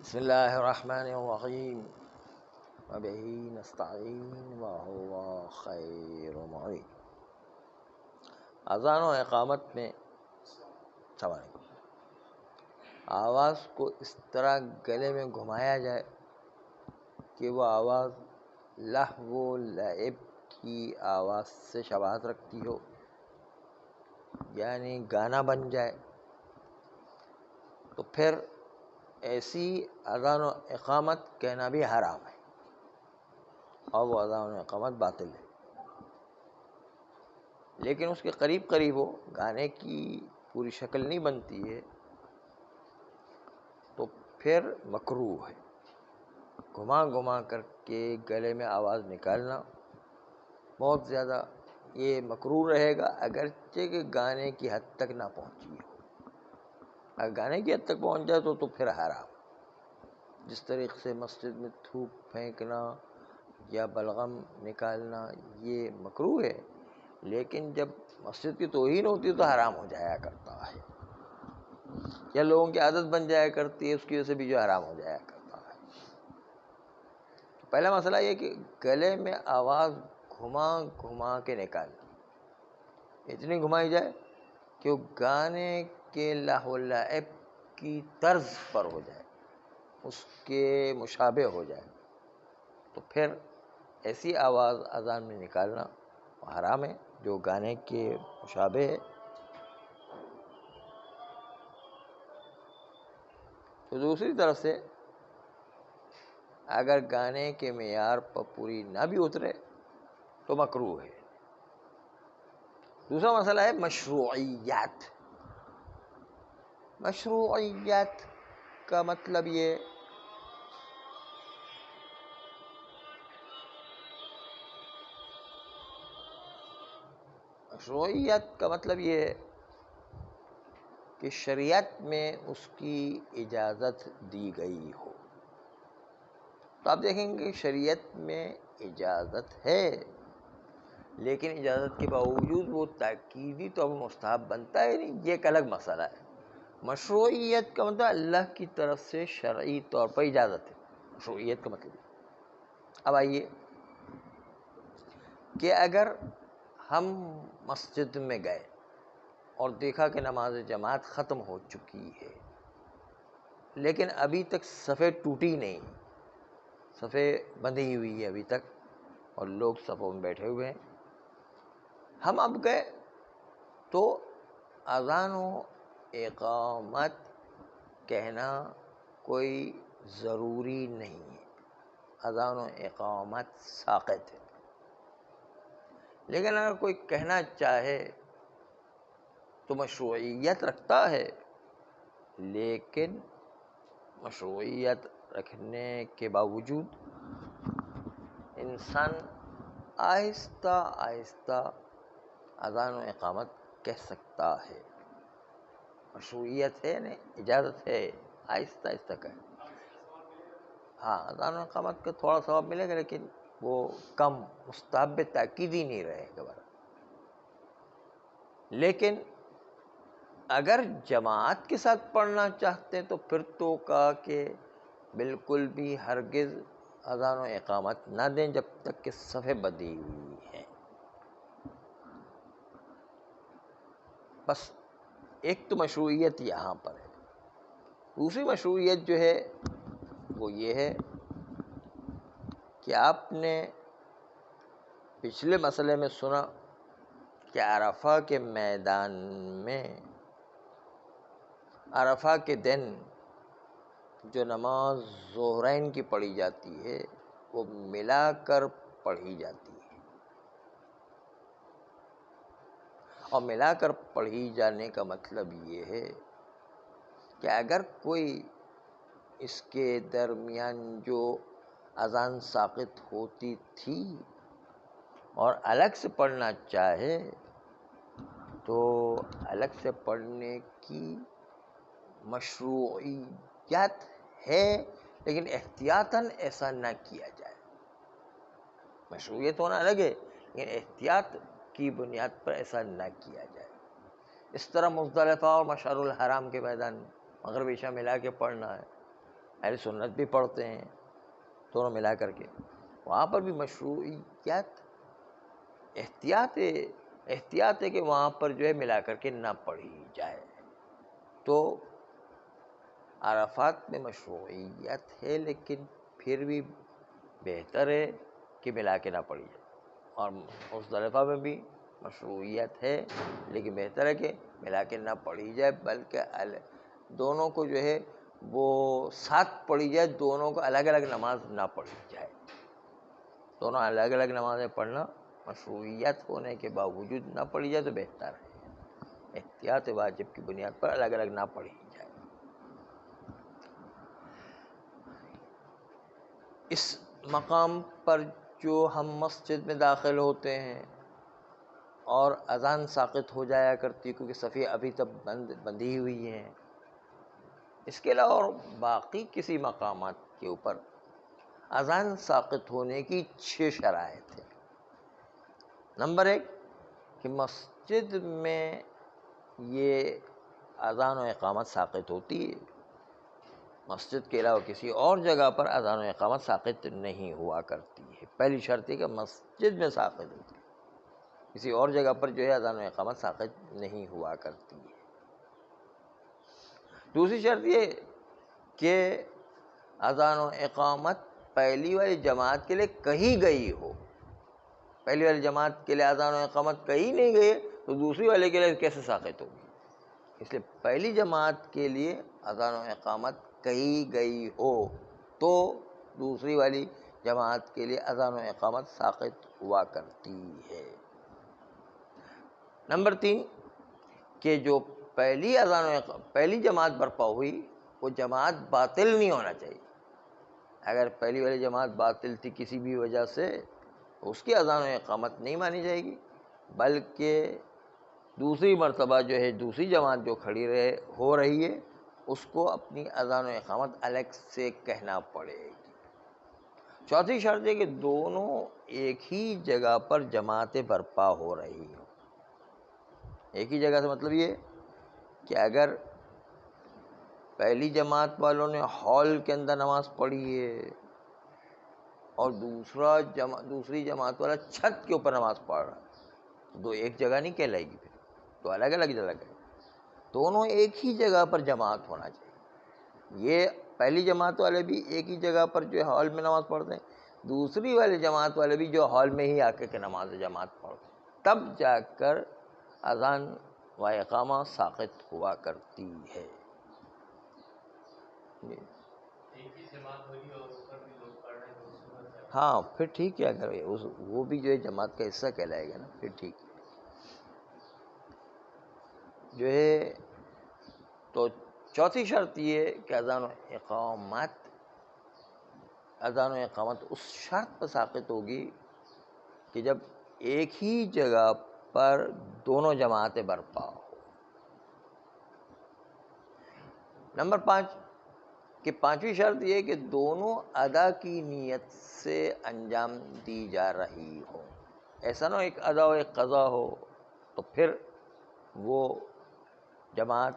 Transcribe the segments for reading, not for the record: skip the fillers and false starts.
بسم اللہ الرحمن الرحیم وبہ نستعین وہو خیر معین۔ اذان و اقامت میں آواز کو اس طرح گلے میں گھمایا جائے کہ وہ آواز لہو و لعب کی آواز سے شباہت رکھتی ہو، یعنی گانا بن جائے، تو پھر ایسی اذان و اقامت کہنا بھی حرام ہے اور وہ اذان و اقامت باطل ہے۔ لیکن اس کے قریب قریب ہو، گانے کی پوری شکل نہیں بنتی ہے، تو پھر مکروہ ہے۔ گھما گھما کر کے گلے میں آواز نکالنا بہت زیادہ یہ مکروہ رہے گا، اگرچہ کہ گانے کی حد تک نہ پہنچی ہو۔ اگر گانے کی حد تک پہنچ جائے تو پھر حرام۔ جس طریقے سے مسجد میں تھوک پھینکنا یا بلغم نکالنا یہ مکروہ ہے، لیکن جب مسجد کی توہین ہوتی ہے تو حرام ہو جایا کرتا ہے، یا لوگوں کی عادت بن جایا کرتی ہے، اس کی وجہ سے بھی جو حرام ہو جایا کرتا ہے۔ پہلا مسئلہ یہ کہ گلے میں آواز گھما گھما کے نکالنا، اتنی گھمائی جائے کہ وہ گانے کے لہو و لعب کی طرز پر ہو جائے، اس کے مشابہ ہو جائے، تو پھر ایسی آواز اذان میں نکالنا حرام ہے جو گانے کے مشابہ ہے۔ تو دوسری طرف سے اگر گانے کے معیار پر پوری نہ بھی اترے تو مکروہ ہے۔ دوسرا مسئلہ ہے مشروعیات۔ مشروعیات کا مطلب یہ ہے کہ شریعت میں اس کی اجازت دی گئی ہو۔ تو آپ دیکھیں گے شریعت میں اجازت ہے، لیکن اجازت کے باوجود وہ تاکیدی تو اب مستحب بنتا ہے نہیں، یہ ایک الگ مسئلہ ہے۔ مشروعیت کا مطلب اللہ کی طرف سے شرعی طور پر اجازت ہے، مشروعیت کا مطلب۔ اب آئیے کہ اگر ہم مسجد میں گئے اور دیکھا کہ نماز جماعت ختم ہو چکی ہے، لیکن ابھی تک صفیں ٹوٹی نہیں، صفیں بندھی ہوئی ہے ابھی تک، اور لوگ صفوں میں بیٹھے ہوئے ہیں، ہم اب گئے تو اذان و اقامت کہنا کوئی ضروری نہیں ہے، اذان و اقامت ساقط ہے۔ لیکن اگر کوئی کہنا چاہے تو مشروعیت رکھتا ہے، لیکن مشروعیت رکھنے کے باوجود انسان آہستہ آہستہ اذان و اقامت کہہ سکتا ہے۔ مشروعیت ہے، نہیں اجازت ہے، آہستہ آہستہ کہے۔ ہاں، اذان و اقامت کا تھوڑا ثواب ملے گا، لیکن وہ کم مستحب تاکیدی نہیں رہے گا۔ لیکن اگر جماعت کے ساتھ پڑھنا چاہتے تو پھر تو کہا کہ بالکل بھی ہرگز اذان و اقامت نہ دیں جب تک کہ صفیں بندھی ہوئی ہیں۔ بس ایک تو مشروعیت یہاں پر ہے۔ دوسری مشروعیت جو ہے وہ یہ ہے کہ آپ نے پچھلے مسئلے میں سنا کہ عرفہ کے میدان میں عرفہ کے دن جو نماز ظہرین کی پڑھی جاتی ہے وہ ملا کر پڑھی جاتی ہے، اور ملا کر پڑھی جانے کا مطلب یہ ہے کہ اگر کوئی اس کے درمیان جو اذان ساقط ہوتی تھی اور الگ سے پڑھنا چاہے تو الگ سے پڑھنے کی مشروعیت ہے، لیکن احتیاطاً ایسا نہ کیا جائے۔ مشروعیت ہونا الگ ہے، لیکن احتیاط کی بنیاد پر ایسا نہ کیا جائے۔ اس طرح مزدلفہ اور مشعر الحرام کے میدان میں مغرب عشاء ملا کے پڑھنا ہے اہل سنت بھی پڑھتے ہیں، دونوں ملا کر کے، وہاں پر بھی مشروعیت احتیاط ہے کہ وہاں پر جو ہے ملا کر کے نہ پڑھی جائے۔ تو عرفات میں مشروعیت ہے، لیکن پھر بھی بہتر ہے کہ ملا کے نہ پڑھی جائے، اور مزدلفہ میں بھی مشروعیت ہے لیکن بہتر ہے کہ ملا کے نہ پڑھی جائے، بلکہ دونوں کو جو ہے وہ ساتھ پڑھی جائے، دونوں کو الگ الگ نماز نہ پڑھی جائے۔ دونوں الگ الگ نمازیں پڑھنا مشروعیت ہونے کے باوجود نہ پڑھی جائے تو بہتر ہے، احتیاط واجب کی بنیاد پر الگ الگ نہ پڑھی جائے۔ اس مقام پر جو ہم مسجد میں داخل ہوتے ہیں اور اذان ساقط ہو جایا کرتی کیونکہ صفیں ابھی تک بندھی ہوئی ہیں، اس کے علاوہ اور باقی کسی مقامات کے اوپر اذان ساقط ہونے کی 6 شرائط ہیں۔ نمبر 1 کہ مسجد میں یہ اذان و اقامت ساقط ہوتی ہے، مسجد کے علاوہ کسی اور جگہ پر اذان و اقامت ساقط نہیں ہوا کرتی ہے۔ پہلی شرط ہے کہ مسجد میں ساقط ہوتی ہے، کسی اور جگہ پر جو ہے اذان و اقامت ساقط نہیں ہوا کرتی ہے۔ دوسری شرط یہ کہ اذان و اقامت پہلی والی جماعت کے لیے کہی گئی ہو۔ پہلی والی جماعت کے لیے اذان و اقامت کہی نہیں گئی تو دوسری والے کے لیے کیسے ساقط ہوگی؟ اس لیے پہلی جماعت کے لیے اذان و اقامت کہی گئی ہو تو دوسری والی جماعت کے لیے اذان و اقامت ساقط ہوا کرتی ہے۔ نمبر 3 کہ جو پہلی جماعت برپا ہوئی وہ جماعت باطل نہیں ہونا چاہیے۔ اگر پہلی والی جماعت باطل تھی کسی بھی وجہ سے، اس کی اذان و اقامت نہیں مانی جائے گی، بلکہ دوسری مرتبہ جو ہے دوسری جماعت جو کھڑی ہو رہی ہے اس کو اپنی اذان و اقامت الگ سے کہنا پڑے گی۔ چوتھی شرط ہے کہ دونوں ایک ہی جگہ پر جماعتیں برپا ہو رہی ہوں۔ ایک ہی جگہ سے مطلب یہ کہ اگر پہلی جماعت والوں نے ہال کے اندر نماز پڑھی ہے اور دوسری جماعت والا چھت کے اوپر نماز پڑھ رہا ہے تو ایک جگہ نہیں کہلائے گی، پھر تو الگ الگ جگہ ہے۔ دونوں ایک ہی جگہ پر جماعت ہونا چاہیے۔ یہ پہلی جماعت والے بھی ایک ہی جگہ پر جو ہال میں نماز پڑھتے ہیں، دوسری والی جماعت والے بھی جو ہال میں ہی آ کے نماز جماعت پڑھتے ہیں، تب جا کر اذان و اقامہ ساقط ہوا کرتی ہے۔ ہاں پھر ٹھیک ہے، اگر وہ بھی جو ہے جماعت کا حصہ کہلائے گا نا، پھر ٹھیک ہے جو ہے۔ تو چوتھی شرط یہ کہ اذان و اقامت اس شرط پر ساقط ہوگی کہ جب ایک ہی جگہ پر دونوں جماعتیں برپا ہو۔ نمبر 5 کہ پانچویں شرط یہ کہ دونوں ادا کی نیت سے انجام دی جا رہی ہو۔ ایسا نہ ایک ادا و ایک قضا ہو تو پھر وہ جماعت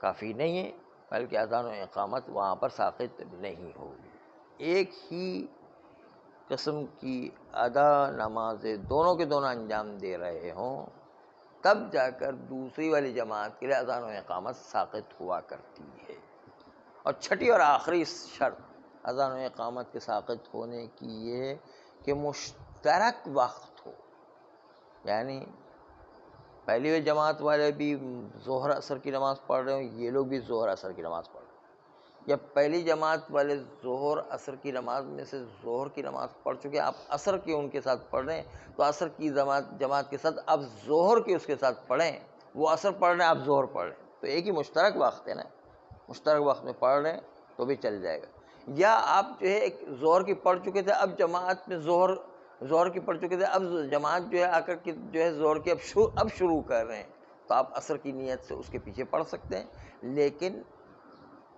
کافی نہیں ہے، بلکہ اذان و اقامت وہاں پر ساقط نہیں ہوگی۔ ایک ہی قسم کی ادا نمازیں دونوں کے دونوں انجام دے رہے ہوں تب جا کر دوسری والی جماعت کے لیے اذان و اقامت ساقط ہوا کرتی ہے۔ اور چھٹی اور آخری شرط اذان و اقامت کے ساقط ہونے کی یہ ہے کہ مشترک وقت ہو، یعنی پہلی والی جماعت والے بھی ظہر اثر کی نماز پڑھ رہے ہوں، یہ لوگ بھی ظہر اثر کی نماز پڑھ رہے ہیں، یا پہلی جماعت والے ظہر اثر کی نماز میں سے ظہر کی نماز پڑھ چکے، آپ عصر کی ان کے ساتھ پڑھ رہے ہیں تو عصر کی جماعت کے ساتھ آپ ظہر کی اس کے ساتھ پڑھیں، وہ عصر پڑھ رہے ہیں آپ ظہر پڑھ رہے ہیں تو ایک ہی مشترک وقت ہے نا، مشترک وقت میں پڑھ رہے ہیں تو بھی چل جائے گا۔ یا آپ جو ہے ایک ظہر کی پڑھ چکے تھے، اب جماعت میں ظہر کی پڑھ چکے تھے، اب جماعت جو ہے آ کر کے جو ہے ظہر کی اب شروع کر رہے ہیں تو آپ عصر کی نیت سے اس کے پیچھے پڑھ سکتے ہیں، لیکن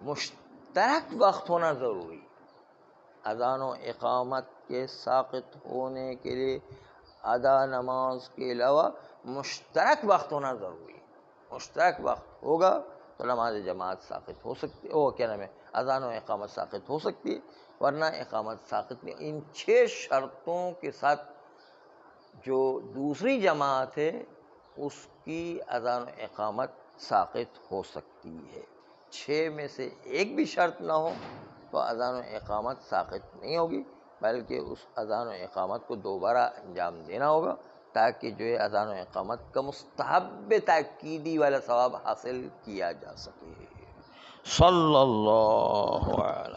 مشترک وقت ہونا ضروری۔ اذان و اقامت کے ساقط ہونے کے لیے ادا نماز کے علاوہ مشترک وقت ہونا ضروری ہے۔ مشترک وقت ہوگا تو نماز جماعت ساقط ہو سکتی ہے، کیا نام ہے، اذان و اقامت ساقط ہو سکتی ہے، ورنہ اقامت ساقط نہیں۔ ان 6 شرطوں کے ساتھ جو دوسری جماعت ہے اس کی اذان و اقامت ساقط ہو سکتی ہے۔ 6 میں سے ایک بھی شرط نہ ہو تو اذان و اقامت ساقط نہیں ہوگی، بلکہ اس اذان و اقامت کو دوبارہ انجام دینا ہوگا تاکہ جو ہے اذان و اقامت کا مستحب تاکیدی والا ثواب حاصل کیا جا سکے۔ صلی اللہ علیہ